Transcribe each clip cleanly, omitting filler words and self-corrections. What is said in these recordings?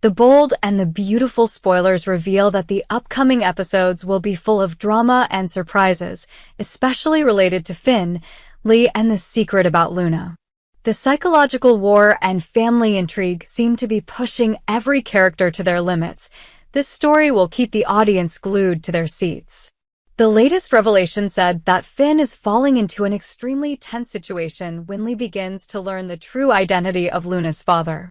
The bold and the beautiful spoilers reveal that the upcoming episodes will be full of drama and surprises, especially related to Finn, Lee, and the secret about Luna. The psychological war and family intrigue seem to be pushing every character to their limits. This story will keep the audience glued to their seats. The latest revelation said that Finn is falling into an extremely tense situation when Lee begins to learn the true identity of Luna's father.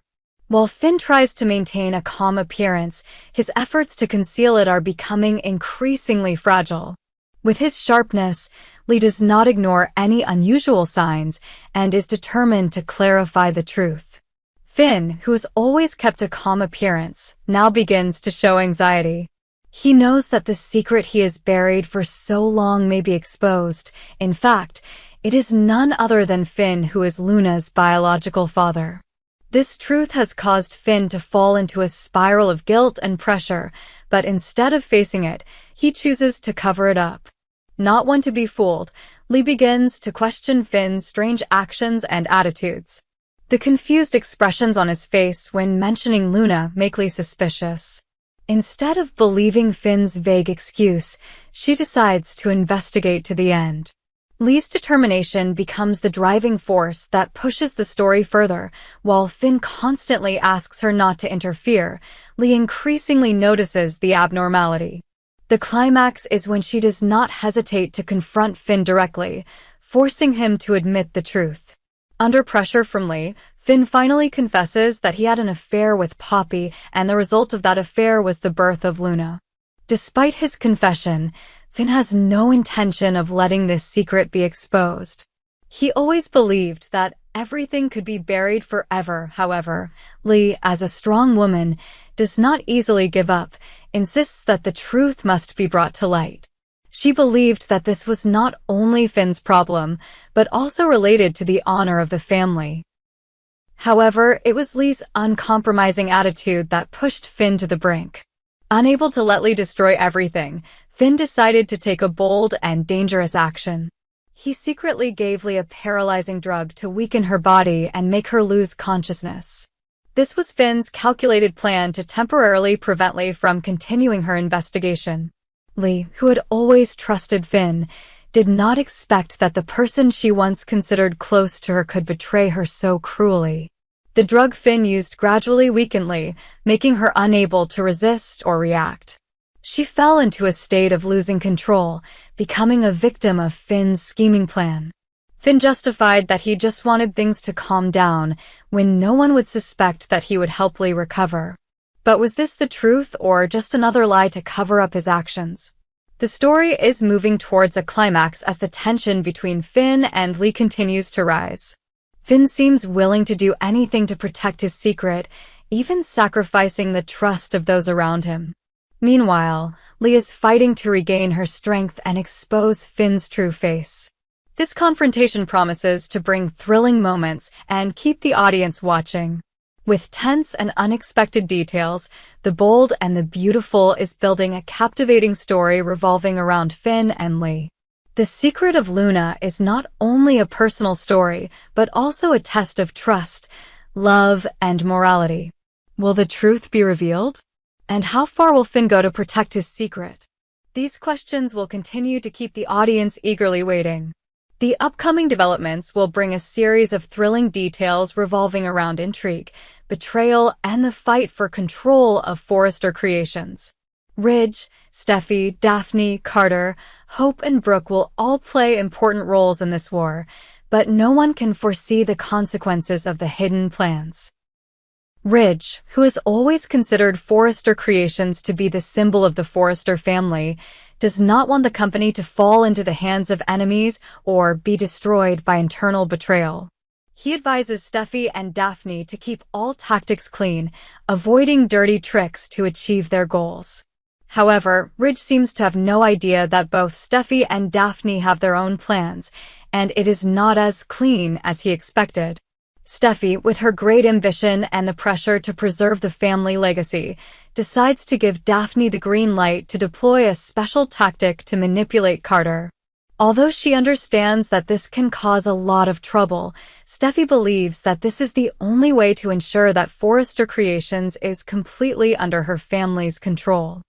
While Finn tries to maintain a calm appearance, his efforts to conceal it are becoming increasingly fragile. With his sharpness, Lee does not ignore any unusual signs and is determined to clarify the truth. Finn, who has always kept a calm appearance, now begins to show anxiety. He knows that the secret he has buried for so long may be exposed. In fact, it is none other than Finn who is Luna's biological father. This truth has caused Finn to fall into a spiral of guilt and pressure, but instead of facing it, he chooses to cover it up. Not one to be fooled, Lee begins to question Finn's strange actions and attitudes. The confused expressions on his face when mentioning Luna make Lee suspicious. Instead of believing Finn's vague excuse, she decides to investigate to the end. Lee's determination becomes the driving force that pushes the story further. While Finn constantly asks her not to interfere, Lee increasingly notices the abnormality. The climax is when she does not hesitate to confront Finn directly, forcing him to admit the truth. Under pressure from Lee, Finn finally confesses that he had an affair with Poppy, and the result of that affair was the birth of Luna. Despite his confession, Finn has no intention of letting this secret be exposed. He always believed that everything could be buried forever. However, Lee, as a strong woman, does not easily give up, insists that the truth must be brought to light. She believed that this was not only Finn's problem, but also related to the honor of the family. However, it was Lee's uncompromising attitude that pushed Finn to the brink. Unable to let Lee destroy everything, Finn decided to take a bold and dangerous action. He secretly gave Lee a paralyzing drug to weaken her body and make her lose consciousness. This was Finn's calculated plan to temporarily prevent Lee from continuing her investigation. Lee, who had always trusted Finn, did not expect that the person she once considered close to her could betray her so cruelly. The drug Finn used gradually weakened Lee, making her unable to resist or react. She fell into a state of losing control, becoming a victim of Finn's scheming plan. Finn justified that he just wanted things to calm down when no one would suspect that he would help Lee recover. But was this the truth or just another lie to cover up his actions? The story is moving towards a climax as the tension between Finn and Lee continues to rise. Finn seems willing to do anything to protect his secret, even sacrificing the trust of those around him. Meanwhile, Lee is fighting to regain her strength and expose Finn's true face. This confrontation promises to bring thrilling moments and keep the audience watching. With tense and unexpected details, The Bold and the Beautiful is building a captivating story revolving around Finn and Lee. The secret of Luna is not only a personal story, but also a test of trust, love, and morality. Will the truth be revealed? And how far will Finn go to protect his secret? These questions will continue to keep the audience eagerly waiting. The upcoming developments will bring a series of thrilling details revolving around intrigue, betrayal, and the fight for control of Forrester creations. Ridge, Steffi, Daphne, Carter, Hope, and Brooke will all play important roles in this war, but no one can foresee the consequences of the hidden plans. Ridge, who has always considered Forrester creations to be the symbol of the Forrester family, does not want the company to fall into the hands of enemies or be destroyed by internal betrayal. He advises Steffi and Daphne to keep all tactics clean, avoiding dirty tricks to achieve their goals. However, Ridge seems to have no idea that both Steffi and Daphne have their own plans, and it is not as clean as he expected. Steffi, with her great ambition and the pressure to preserve the family legacy, decides to give Daphne the green light to deploy a special tactic to manipulate Carter. Although she understands that this can cause a lot of trouble, Steffi believes that this is the only way to ensure that Forrester Creations is completely under her family's control.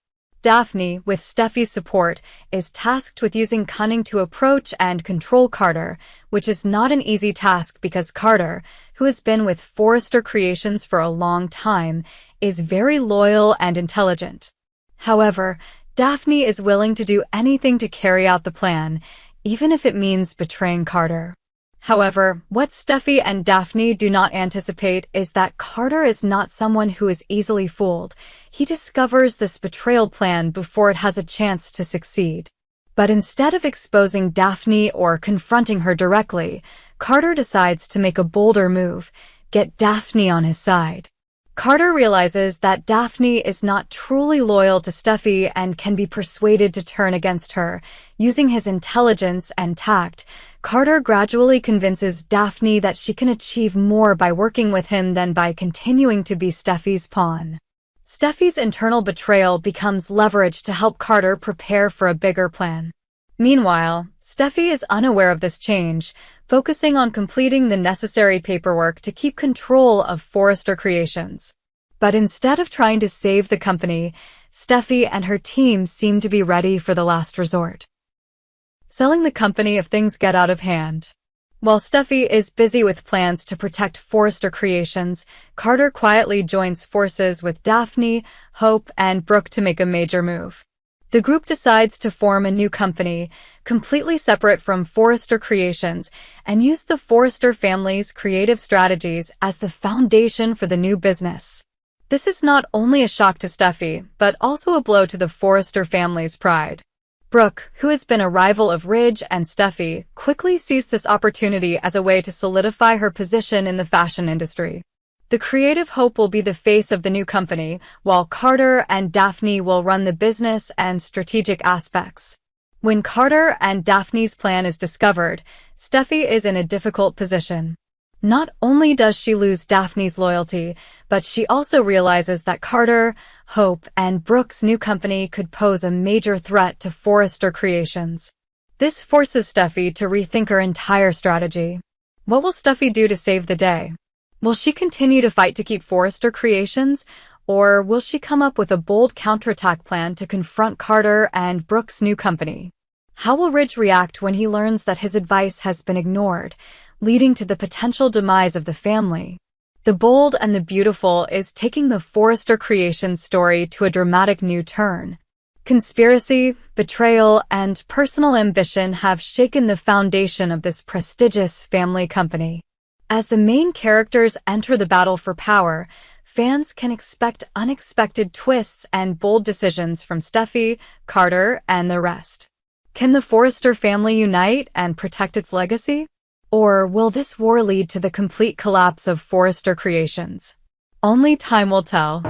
Daphne, with Steffi's support, is tasked with using cunning to approach and control Carter, which is not an easy task because Carter, who has been with Forrester Creations for a long time, is very loyal and intelligent. However, Daphne is willing to do anything to carry out the plan, even if it means betraying Carter. However, what Steffi and Daphne do not anticipate is that Carter is not someone who is easily fooled. He discovers this betrayal plan before it has a chance to succeed. But instead of exposing Daphne or confronting her directly, Carter decides to make a bolder move, get Daphne on his side. Carter realizes that Daphne is not truly loyal to Steffi and can be persuaded to turn against her. Using his intelligence and tact, Carter gradually convinces Daphne that she can achieve more by working with him than by continuing to be Steffi's pawn. Steffi's internal betrayal becomes leverage to help Carter prepare for a bigger plan. Meanwhile, Steffi is unaware of this change, focusing on completing the necessary paperwork to keep control of Forrester Creations. But instead of trying to save the company, Steffi and her team seem to be ready for the last resort. Selling the company if things get out of hand. While Steffi is busy with plans to protect Forrester Creations, Carter quietly joins forces with Daphne, Hope, and Brooke to make a major move. The group decides to form a new company, completely separate from Forrester Creations, and use the Forrester family's creative strategies as the foundation for the new business. This is not only a shock to Steffi, but also a blow to the Forrester family's pride. Brooke, who has been a rival of Ridge and Steffi, quickly sees this opportunity as a way to solidify her position in the fashion industry. The creative Hope will be the face of the new company, while Carter and Daphne will run the business and strategic aspects. When Carter and Daphne's plan is discovered, Steffi is in a difficult position. Not only does she lose Daphne's loyalty, but she also realizes that Carter, Hope, and Brooke's new company could pose a major threat to Forrester Creations. This forces Steffi to rethink her entire strategy. What will Steffi do to save the day? Will she continue to fight to keep Forrester Creations, or will she come up with a bold counterattack plan to confront Carter and Brooke's new company? How will Ridge react when he learns that his advice has been ignored, leading to the potential demise of the family? The Bold and the Beautiful is taking the Forrester Creations story to a dramatic new turn. Conspiracy, betrayal, and personal ambition have shaken the foundation of this prestigious family company. As the main characters enter the battle for power, fans can expect unexpected twists and bold decisions from Steffi, Carter, and the rest. Can the Forrester family unite and protect its legacy? Or will this war lead to the complete collapse of Forrester Creations? Only time will tell.